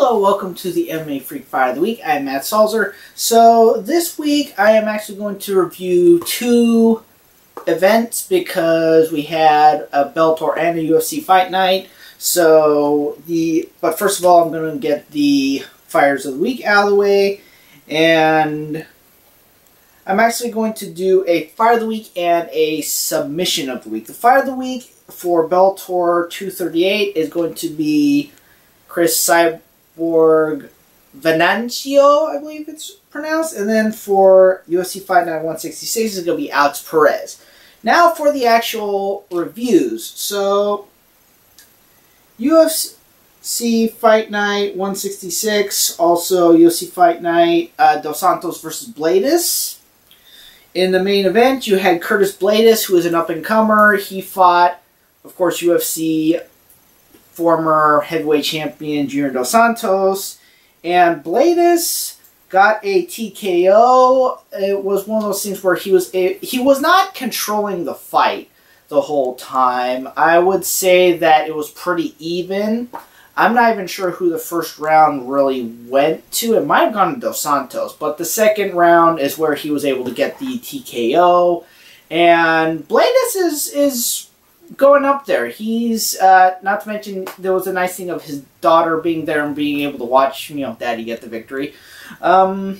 Hello, welcome to the MMA Freak Fight of the Week. I'm Matt Salzer. So this week I am actually going to review two events because we had a Bellator and a UFC Fight Night. But first of all, I'm going to get the fighters of the week out of the way, and I'm actually going to do a Fight of the Week and a Submission of the Week. The Fight of the Week for Bellator 238 is going to be Chris Cyborg Venancio, I believe it's pronounced. And then for UFC Fight Night 166 is going to be Alex Perez. Now for the actual reviews. So, UFC Fight Night 166, also UFC Fight Night Dos Santos versus Bladis. In the main event, you had Curtis Bladis, who is an up-and-comer. He fought, of course, UFC former heavyweight champion Junior Dos Santos, and Bladis got a TKO. It was one of those things where he was not controlling the fight the whole time. I would say that it was pretty even. I'm not even sure who the first round really went to. It might have gone to Dos Santos, but the second round is where he was able to get the TKO, and Bladis is going up there. He's, not to mention, there was a nice thing of his daughter being there and being able to watch, Daddy get the victory. So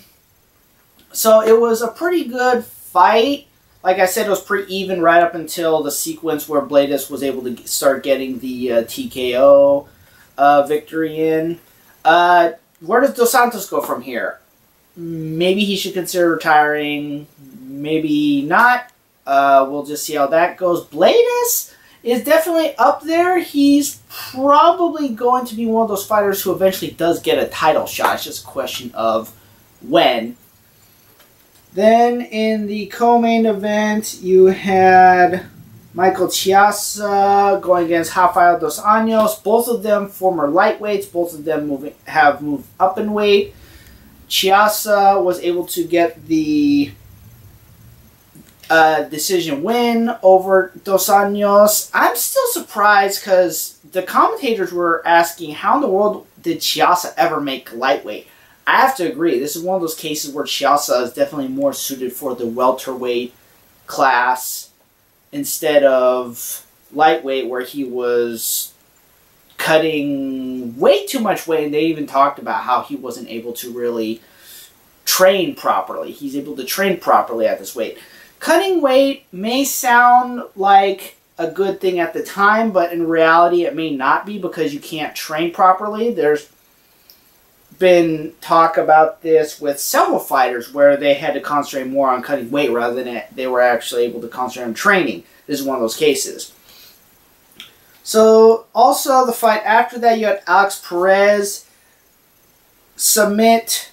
it was a pretty good fight. Like I said, it was pretty even right up until the sequence where Bladis was able to start getting the TKO victory in. Where does Dos Santos go from here? Maybe he should consider retiring. Maybe not. We'll just see how that goes. Bladis is definitely up there. He's probably going to be one of those fighters who eventually does get a title shot. It's just a question of when. Then in the co-main event, you had Michael Chiesa going against Rafael Dos Anjos. Both of them former lightweights. Both of them have moved up in weight. Chiesa was able to get the decision win over Dos Anjos. I'm still surprised because the commentators were asking, how in the world did Chiesa ever make lightweight? I have to agree. This is one of those cases where Chiesa is definitely more suited for the welterweight class instead of lightweight, where he was cutting way too much weight. And they even talked about how he wasn't able to really train properly. He's able to train properly at this weight. Cutting weight may sound like a good thing at the time, but in reality it may not be because you can't train properly. There's been talk about this with several fighters where they had to concentrate more on cutting weight rather than they were actually able to concentrate on training. This is one of those cases. So, also the fight after that, you had Alex Perez submit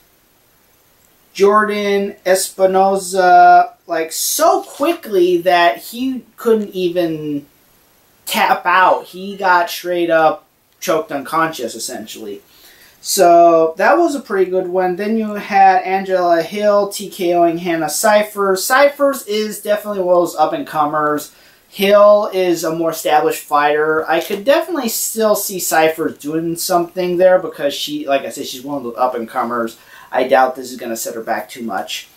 Jordan Espinoza so quickly that he couldn't even tap out. He got straight up choked unconscious, essentially. So that was a pretty good one. Then you had Angela Hill TKOing Hannah Cifers. Cifers is definitely one of those up-and-comers. Hill is a more established fighter. I could definitely still see Cifers doing something there because she, like I said, she's one of those up-and-comers. I doubt this is going to set her back too much.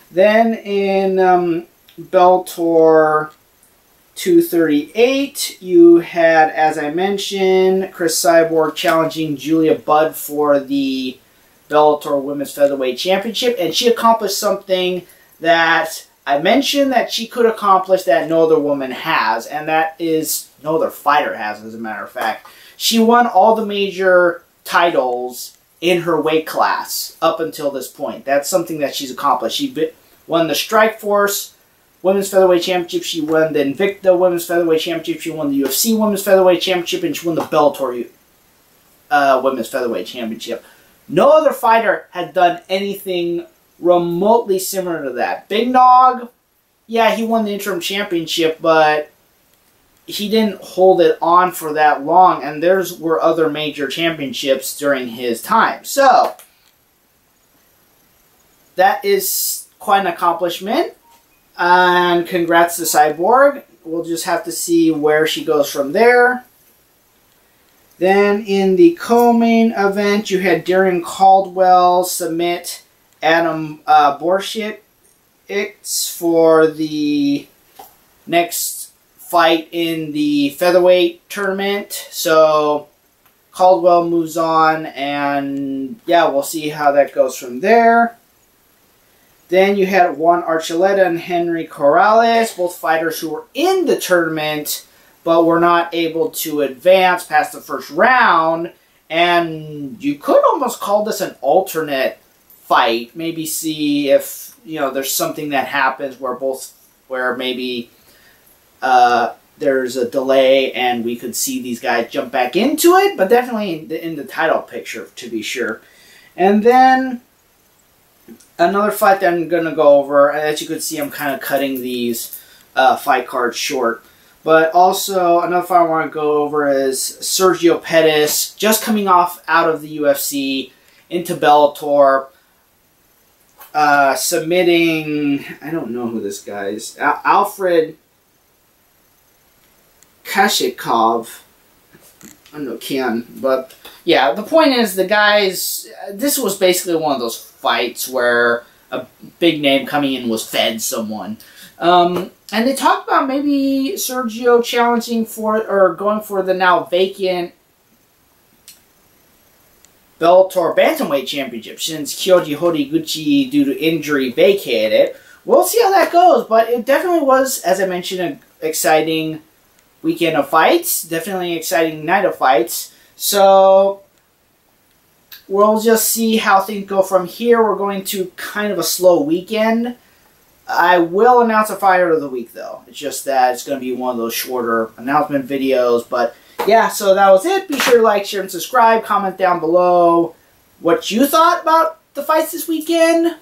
Then in Bellator 238, you had, as I mentioned, Chris Cyborg challenging Julia Budd for the Bellator Women's Featherweight Championship, and she accomplished something that I mentioned that she could accomplish that no other woman has, and that is, no other fighter has, as a matter of fact. She won all the major titles in her weight class up until this point. That's something that she's accomplished. She won the Strikeforce Women's Featherweight Championship. She won the Invicta Women's Featherweight Championship. She won the UFC Women's Featherweight Championship. And she won the Bellator Women's Featherweight Championship. No other fighter had done anything remotely similar to that. Big Nog, yeah, he won the interim championship, but he didn't hold it on for that long, and there were other major championships during his time. So, that is quite an accomplishment, and congrats to Cyborg. We'll just have to see where she goes from there. Then in the co-main event, you had Darren Caldwell submit Adam Borshik for the next fight in the featherweight tournament. So Caldwell moves on, and yeah, we'll see how that goes from there. Then you had Juan Archuleta and Henry Corrales, both fighters who were in the tournament but were not able to advance past the first round. And you could almost call this an alternate fight. Maybe see if, you know, there's something that happens where maybe there's a delay and we could see these guys jump back into it, but definitely in the title picture, to be sure. And then another fight that I'm going to go over, as you can see, I'm kind of cutting these fight cards short. But also, another fight I want to go over is Sergio Pettis, just coming off out of the UFC into Bellator, submitting, I don't know who this guy is, Alfred Kashikov. I don't know, Ken, but yeah, the point is the guys, this was basically one of those fights where a big name coming in was fed someone. And they talked about maybe Sergio challenging for, or going for the now vacant Bellator Bantamweight Championship since Kyoji Horiguchi, due to injury, vacated it. We'll see how that goes, but it definitely was, as I mentioned, an exciting weekend of fights. Definitely an exciting night of fights. So we'll just see how things go from here. We're going to kind of a slow weekend. I will announce a fighter of the week, though. It's just that it's going to be one of those shorter announcement videos. But yeah, so that was it. Be sure to like, share, and subscribe. Comment down below what you thought about the fights this weekend.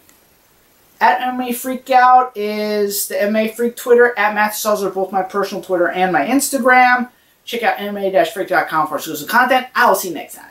At MMA Freakout is the MMA Freak Twitter. At Matthew Salzer, both my personal Twitter and my Instagram. Check out MMA-freak.com for exclusive content. I will see you next time.